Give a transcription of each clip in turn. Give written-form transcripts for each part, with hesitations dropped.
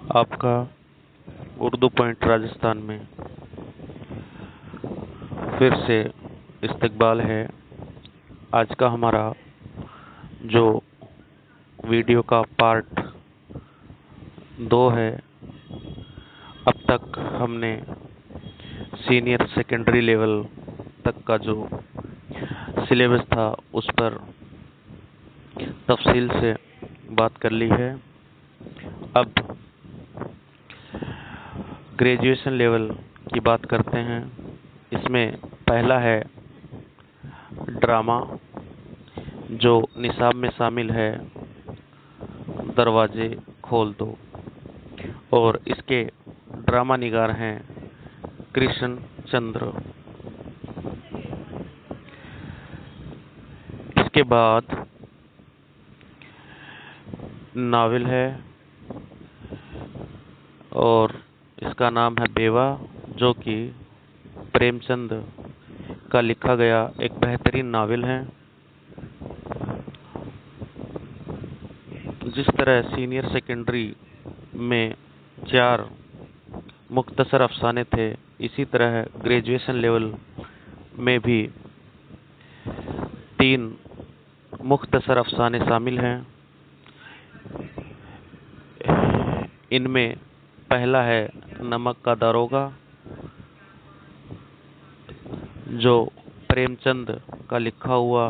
आपका उर्दू पॉइंट राजस्थान में फिर से इस्तकबाल है। आज का हमारा जो वीडियो का पार्ट 2 है। अब तक हमने सीनियर सेकेंडरी लेवल तक का जो सिलेबस था उस पर तफसील से बात कर ली है। अब ग्रेजुएशन लेवल की बात करते हैं। इसमें पहला है ड्रामा, जो निसाब में शामिल है दरवाजे खोल दो, और इसके ड्रामा निगार हैं कृष्ण चंद्र। इसके बाद नावल है और इसका नाम है बेवा, जो कि प्रेमचंद का लिखा गया एक बेहतरीन नावल है। जिस तरह सीनियर सेकेंडरी में 4 मुख्तसर अफसाने थे, इसी तरह ग्रेजुएशन लेवल में भी 3 मुख्तसर अफसाने शामिल हैं। इनमें पहला है नमक का दारोगा, जो प्रेमचंद का लिखा हुआ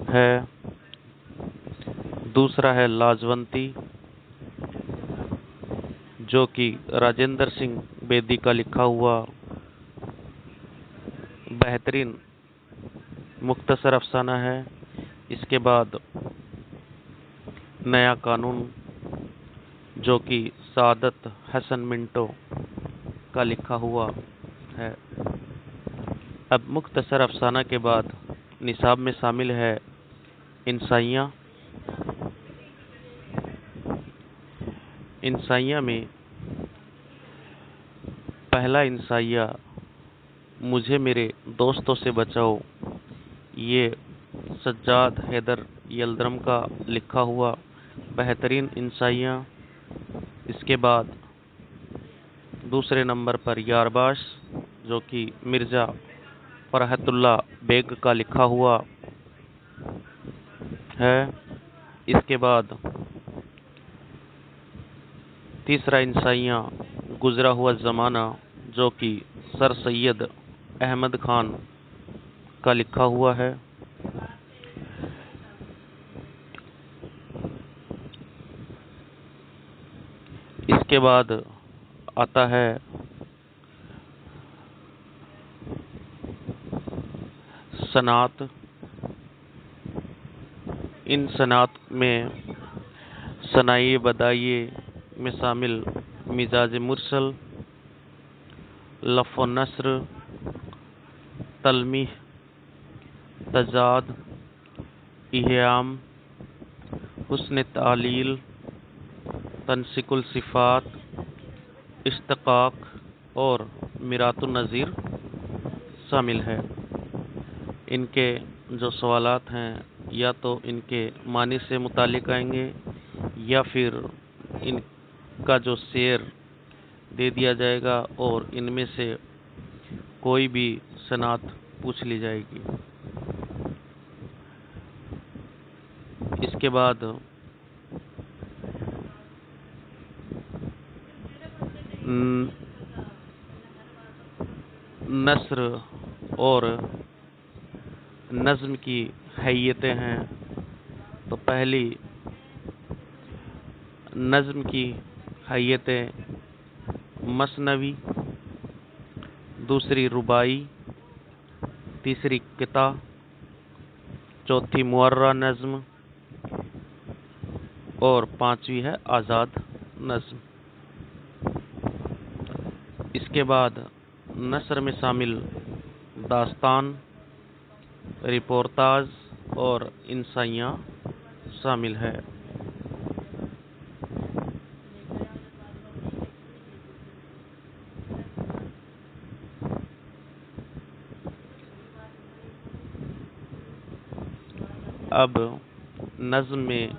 है। दूसरा है लाजवंती, जो कि राजेंद्र सिंह बेदी का लिखा हुआ बेहतरीन मुख्तसर अफसाना है। इसके बाद नया कानून, जो कि सादत हसन मिंटो का लिखा हुआ है। अब मुख्तसर अफसाना के बाद निसाब में शामिल है इंसाइयाँ। इंसाइयाँ में पहला इंसाइया मुझे मेरे दोस्तों से बचाओ, ये सज्जाद हैदर यल्दरम का लिखा हुआ बेहतरीन इंसाइया। इसके बाद दूसरे नंबर पर यारबाश, जो कि मिर्ज़ा फरहतुल्ला बेग का लिखा हुआ है। इसके बाद तीसरा इंसाइया गुजरा हुआ ज़माना, जो कि सर सैयद अहमद खान का लिखा हुआ है। इसके बाद आता है सनात। इन सनात में सनाई बदाइए में शामिल मिजाज मुरसल, लफ़ नस्र, तलमीह, तजाद, इह्याम, हुस्न तालील, तनसिकुल सिफ़ात, इश्तिक़ाक़ और मिरातुन नज़ीर शामिल है। इनके जो सवालात हैं, या तो इनके मानी से मुतालिक आएंगे या फिर इनका जो शेर दे दिया जाएगा और इनमें से कोई भी सनात पूछ ली जाएगी। इसके बाद नस्र और नज़्म की हैयतें हैं। तो पहली नज़्म की हैयतें मसनवी, दूसरी रुबाई, तीसरी किता, चौथी मुअर्रा नज़्म और 5वीं है आज़ाद नज़्म। इसके बाद नस्र में शामिल दास्तान, रिपोर्टाज और इंसाइयाँ शामिल है। अब नज़्म में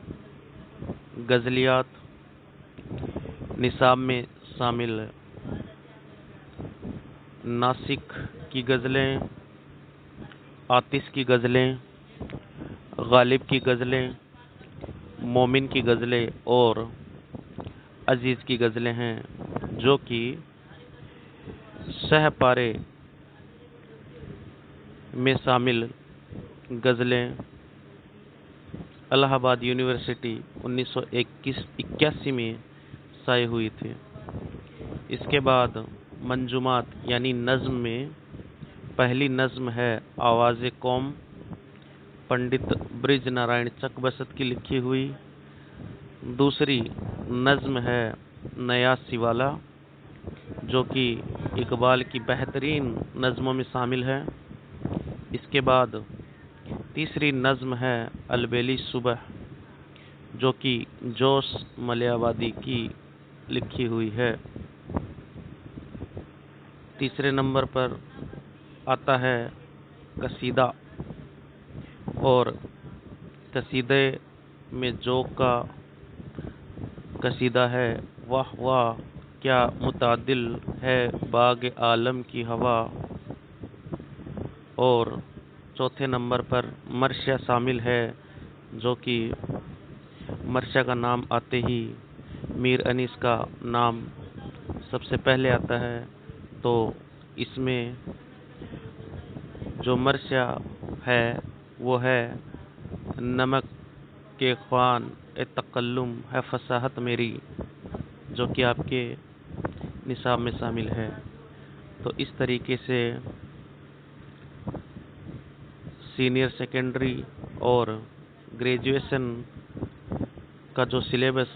गज़लियात, निसाब में शामिल नासिक की गज़लें, आतिश की गज़लें, गालिब की गज़लें, मोमिन की गज़लें और अजीज़ की गज़लें हैं, जो कि सहपारे में शामिल गज़लें इलाहाबाद यूनिवर्सिटी 1981 में शाये हुई थी। इसके बाद मंजूमात यानी नज़्म में पहली नज़्म है आवाज़ कौम, पंडित ब्रिज नारायण चकबसत की लिखी हुई। दूसरी नज़्म है नया सिवाला, जो कि इकबाल की बेहतरीन नज़्मों में शामिल है। इसके बाद तीसरी नज़्म है अलबेली सुबह, जो कि जोश मलियावादी की लिखी हुई है। तीसरे नंबर पर आता है कसीदा, और कसीदे में जोक का कसीदा है वाह वाह क्या मुतादिल है बाग आलम की हवा। और चौथे नंबर पर मर्शिया शामिल है, जो कि मर्शिया का नाम आते ही मीर अनीस का नाम सबसे पहले आता है। तो इसमें जो मर्शिया है वो है नमक के ख्वान ए तकल्लुम है फसाहत मेरी, जो कि आपके निसाब में शामिल है। तो इस तरीके से सीनियर सेकेंडरी और ग्रेजुएशन का जो सिलेबस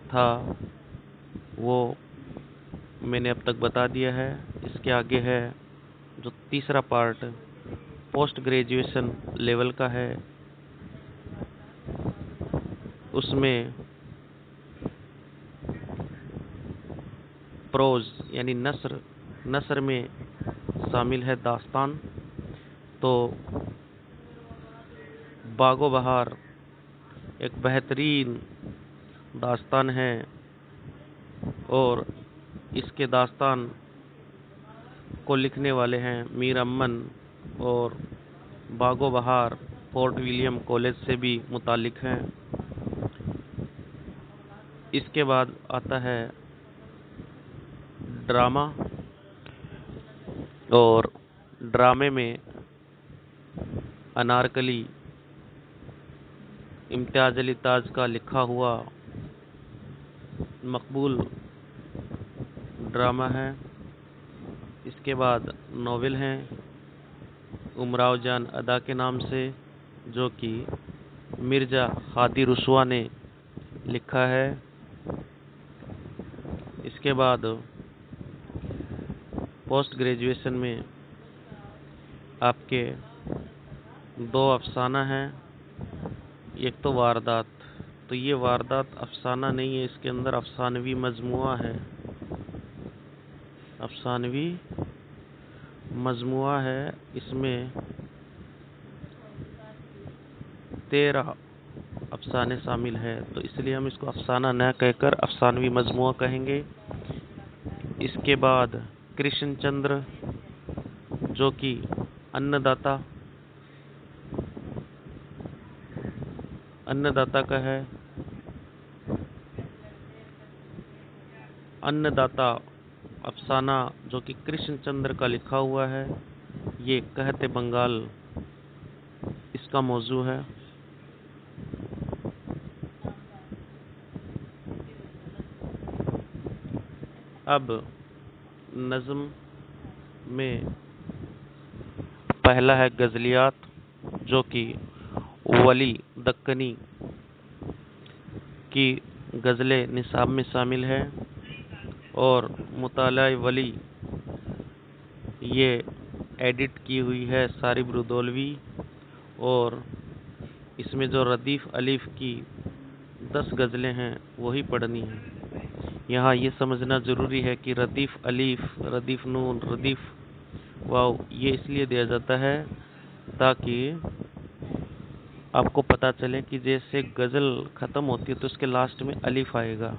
था वो मैंने अब तक बता दिया है। इसके आगे है जो तीसरा पार्ट पोस्ट ग्रेजुएशन लेवल का है, उसमें प्रोज यानी नसर में शामिल है दास्तान। तो बागो बहार एक बेहतरीन दास्तान है, और इसके दास्तान को लिखने वाले हैं मीर अमन, और बागो बहार फोर्ट विलियम कॉलेज से भी मुतालिक हैं। इसके बाद आता है ड्रामा, और ड्रामे में अनारकली इम्तियाज़ अली ताज का लिखा हुआ मकबूल ड्रामा है। इसके बाद नॉवेल हैं उमराव जान अदा के नाम से, जो कि मिर्ज़ा हादी रुसवा ने लिखा है। इसके बाद पोस्ट ग्रेजुएशन में आपके दो अफसाना हैं। एक तो वारदात, तो ये वारदात अफसाना नहीं है, इसके अंदर अफसानवी मजमुआ है, अफसानवी मजमुआ है। इसमें 13 अफसाने शामिल है, तो इसलिए हम इसको अफसाना न कहकर अफसानवी मजमुआ कहेंगे। इसके बाद कृष्ण चंद्र, जो कि अन्नदाता का है। अन्नदाता अफसाना जो कि कृष्ण चंद्र का लिखा हुआ है, ये कहते बंगाल इसका मौजू है। अब नज़्म में पहला है गज़लियात, जो कि वली दक्कनी की गज़लें निसाब में शामिल है, और मुताला वली ये एडिट की हुई है सारिब रुदौलवी, और इसमें जो रदीफ़ अलीफ की 10 गज़लें हैं वही पढ़नी है। यहाँ ये समझना ज़रूरी है कि रदीफ़ अलीफ, रदीफ़ नून, रदीफ़ वाव ये इसलिए दिया जाता है ताकि आपको पता चले कि जैसे गज़ल ख़त्म होती है तो उसके लास्ट में अलीफ आएगा।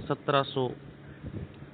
1700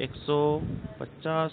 150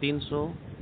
300